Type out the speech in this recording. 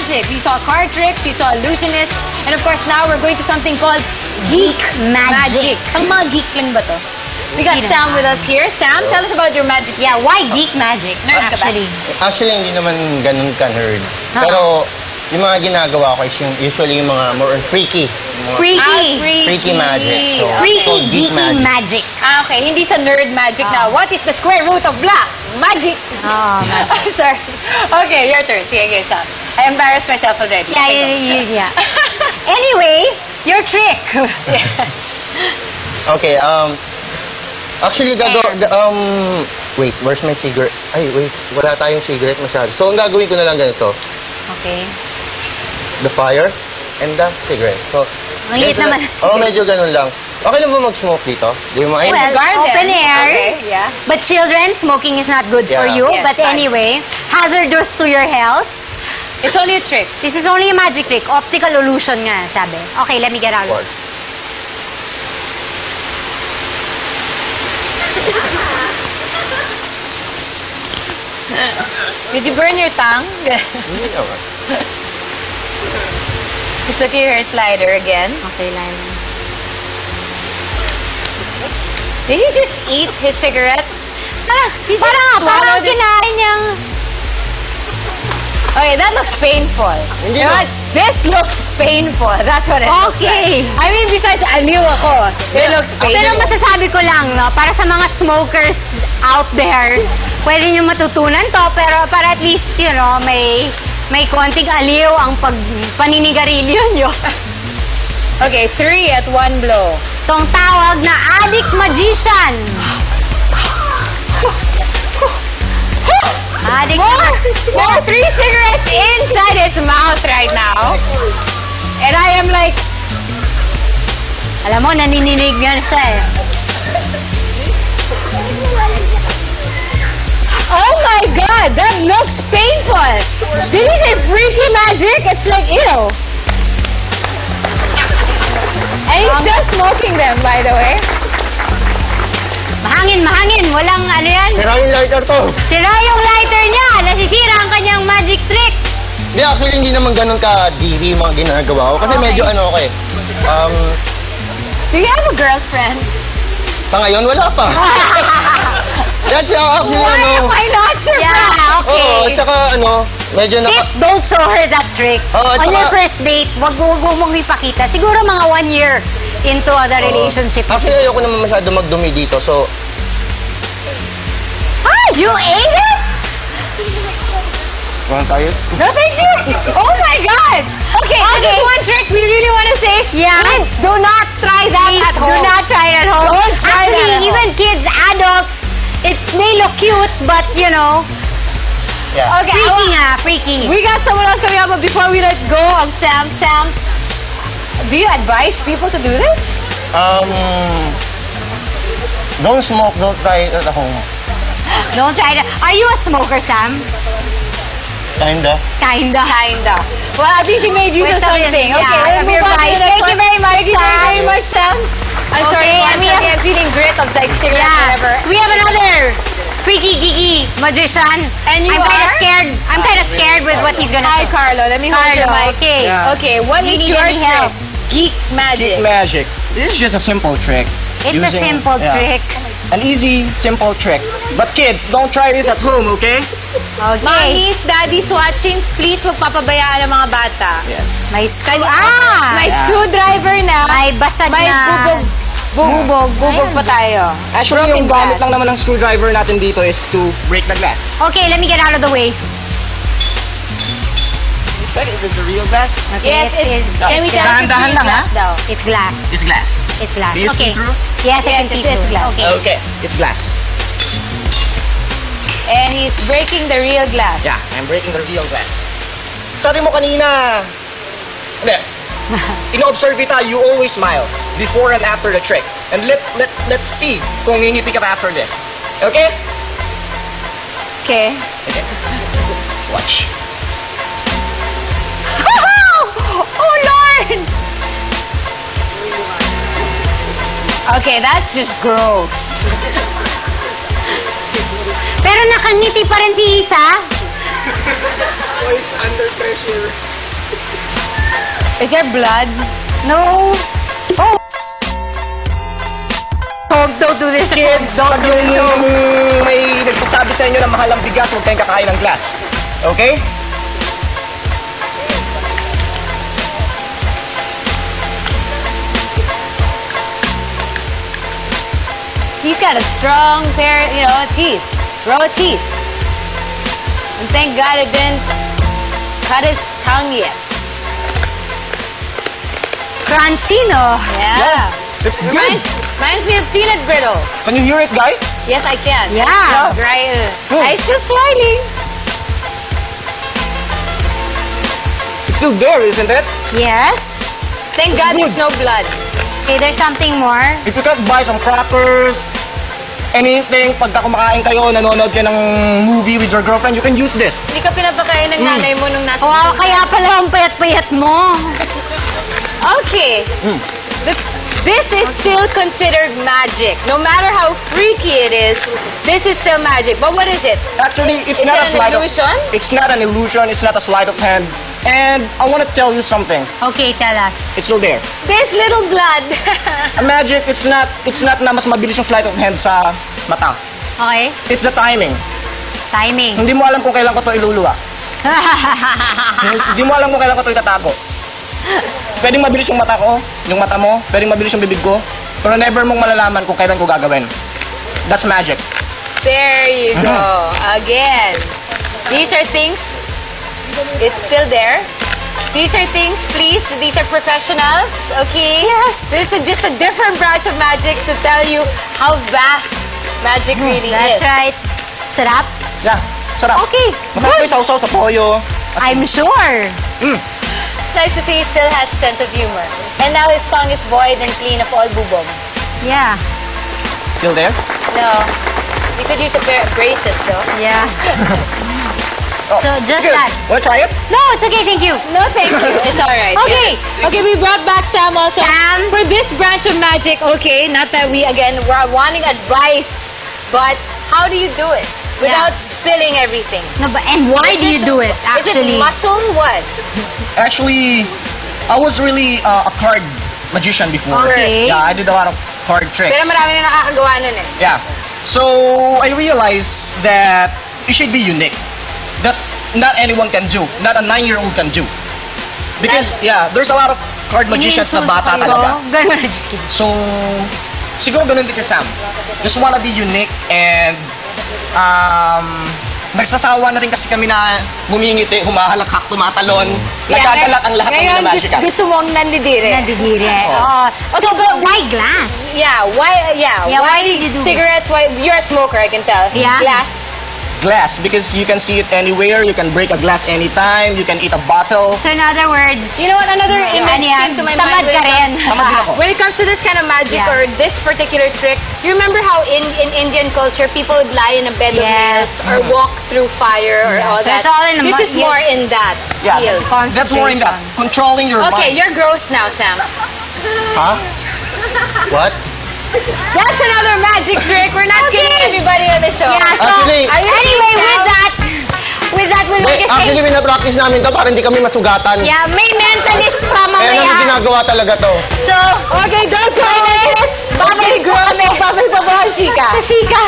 magic. We saw card tricks, we saw illusionists, and of course now we're going to something called geek magic. Ang mga geek lang ba to? We got Sam with us here. Sam, tell us about your magic. Yeah, why geek magic? Nerd ka ba? Actually, hindi naman ganun ka-nerd. Pero, yung mga ginagawa ko is usually yung mga more freaky. Freaky magic. So, freaky, geeky magic. Ah, okay. Hindi sa nerd magic na, what is the square root of black? Magic. Oh, magic. Sorry. Okay, your turn. Sige, Sam. I embarrassed myself already. Yeah. Anyway, your trick. Okay, actually, wait, where's my cigarette? Ay, wait, wala tayong cigarette masyado. So, ang gagawin ko na lang ganito. Okay. The fire and the cigarette. So, ang liit naman. Medyo ganun lang. Okay lang ba mag-smoke dito? Well, open air. Okay, yeah. But children, smoking is not good for you. Yes, but anyway, hazardous to your health. It's only a trick. This is only a magic trick. Optical illusion nga, sabi. Okay, let me get out of it. Did you burn your tongue? Hindi naman. Just look at your slider again. Okay, Lila. Did he just eat his cigarette? Parang kinain niyang... Okay, that looks painful. Hindi This looks painful. That's what it looks like. I mean, besides aliw ako, it looks painful. Pero masasabi ko lang, no, para sa mga smokers out there, pwede nyo matutunan to, pero para at least, you know, may konting aliw ang paninigarilyo nyo. Okay, 3 at 1 blow. Itong tawag na addict magician. More 3 cigarettes inside his mouth right now. And I am like... Alam mo, nanininig yan siya eh. Oh my God, that looks painful. Did he say freaky magic? It's like, ew. And he's still smoking them, by the way. Mahangin. Walang ano yan. Sira yung lighter to. Sira yung lighter niya. Nasisira ang kanyang magic trick. Hindi, actually, hindi naman ganun ka-diri yung mga ginagawa ko. Kasi medyo ano ako eh. Do you have a girlfriend? Sa ngayon, wala pa. That's actually, Why not surprise? Yeah, okay. Oo, tsaka medyo Tip, don't show her that trick. Oo, On your first date, wag mong ipakita. Siguro mga 1 year into the relationship. Actually, ayoko naman masyado magdumi dito, so... You ate it? Want tayo? No, thank you. Oh my God. Okay, this is one trick we really want to say. Yeah. Kids, do not try that at home. Do not try it at home. Don't try that at home. Even kids, adults, it may look cute, but you know, Yeah. Okay, freaky. We got someone else coming up, but before we let go of Sam, do you advise people to do this? Don't smoke, don't try it at home. Don't try it. Are you a smoker, Sam? Kinda. Well, at least he made use of something. Yeah, Okay, of your advice. Thank you very much, Thank you very much, Sam. I'm sorry, and I'm feeling grit of like cigarette or whatever. We have another freaky, geeky magician. And you I'm kind of scared with what he's gonna Hi, say. Carlo. Let me hold your mic. Okay. Yeah. Okay, what You is need your any help? trick? Geek magic. Geek magic. This is just a simple trick. It's a simple trick. An easy, simple trick. But kids, don't try this at home, okay? Okay. Mommies, daddies watching, please huwag papabayaan ang mga bata. Yes. May May screwdriver na. May basag May na. bubog pa tayo. Actually, yung gamit lang naman ng screwdriver natin dito is to break the glass. Okay, let me get out of the way. Check if it's a real glass. Yes, can we tell if it's Dahan-dahan lang, glass ha? daw? It's glass. It's glass. It's glass. Do you see Okay. through? Yes, I Yes, can see it is through. glass. Okay. Okay, it's glass. And he's breaking the real glass. Yeah, I'm breaking the real glass. Sabi mo kanina, hindi, in-observe kita, you always smile before and after the trick. And let's see kung ngingiti ka pa after this. Okay? Okay. Okay. Watch. Oh, Lord! Okay, that's just gross. Pero nakangiti pa rin si Isa. Always under pressure. Is there blood? No. Oh. Don't do this. Kids, yung may nagsasabi sa inyo na mahal ang bigas, huwag kayong kakain ng glass. Okay? He's got a strong pair, teeth. Row of teeth. And thank God it didn't cut his tongue yet. Crunchy, no? Yeah. It's good. Reminds me of peanut brittle. Can you hear it, guys? Yes, I can. Yeah. Right. Hmm. I'm still smiling. It's still there, isn't it? Yes. Thank God Good. there's no blood. Okay, there's something more. If you can buy some crackers, anything, pagka kumakain kayo, nanonood kayo ng movie with your girlfriend, you can use this. Hindi ka pinapakain ng nanay mo nung nasa Wow, kaya pala ang payat-payat mo. Okay. Mm. This is still considered magic. No matter how freaky it is, this is still magic. But what is it? Actually, it's Is not it a an sleight illusion? of... It's not an illusion, it's not a sleight of hand. And I want to tell you something. Okay, tell us. It's still there. There's little blood. A magic, it's not na mas mabilis yung sleight of hand sa mata. Okay? It's the timing. Timing. Hindi mo alam kung kailan ko to iluluwa. Hindi mo alam kung kailan ko to itatago. Pwedeng mabilis yung mata ko, yung mata mo, pwedeng mabilis yung bibig ko, pero never mong malalaman kung kailan ko gagawin. That's magic. There you go. Again. These are things. It's still there. These are things, please. These are professionals. Okay? Yes. This is just a different branch of magic to tell you how vast magic really That's is. right. Sarap? Yeah, sarap. Okay. Masarap yung sausaw sa toyo. I'm sure. Mm. It's nice to see he still has a sense of humor. And now his tongue is void and clean of all bubong. Yeah. Still there? No. You could use a pair of braces, though. Yeah. Oh, So, just good. that. Wanna try it? No, it's okay, thank you. No, thank you. It's all right. Okay. Okay, we brought back Sam also. Sam. For this branch of magic, okay, not that we, again, we're wanting advice, but how do you do it? Without spilling everything. No, but and why do you do it, Is actually? it muscle? What? Actually, I was really a card magician before. Okay. Yeah, I did a lot of card tricks. Pero marami na nakakagawa nun eh. Yeah. So, I realized that it should be unique. That not anyone can do. Not a 9-year-old can do. Because, yeah, there's a lot of card magicians na bata talaga. Ganun. So, siguro ganun din si Sam. Just wanna be unique and nagsasawa na rin kasi kami na humingiti, humahalakhak, tumatalon. Nagkagalak ang lahat ng mga magical. Ngayon, gusto mong nandidire. Nadidire. Oh. Okay, so, but why glass? Yeah, why why did you do cigarettes? Why, you're a smoker, I can tell. Yeah. Glass. Glass, because you can see it anywhere. You can break a glass anytime. You can eat a bottle. So, in other words, You know what? Another image came to my mind tamad ka rin. Tamad din ako. when it comes to this kind of magic Yeah. or this particular trick. You remember how in Indian culture people would lie in a bed of Yes. nails or walk through fire or Yeah. all So that. it's all in the This is more in that Yeah, field. that's more in that. Controlling your Okay, mind. you're gross now, Sam. Ha? What? That's another magic trick. We're not Okay. kidding everybody on the show. Yeah, so, Actually- Are you anyway, kidding, with Sam? that, we'll Wait, just actually, say, pinapractice namin to para hindi kami masugatan. yeah, may mentalist pa Kaya namin mamaya. ginagawa talaga to. So, Okay, don't go. babalik Babay gross. Babay babay, chika. Chika.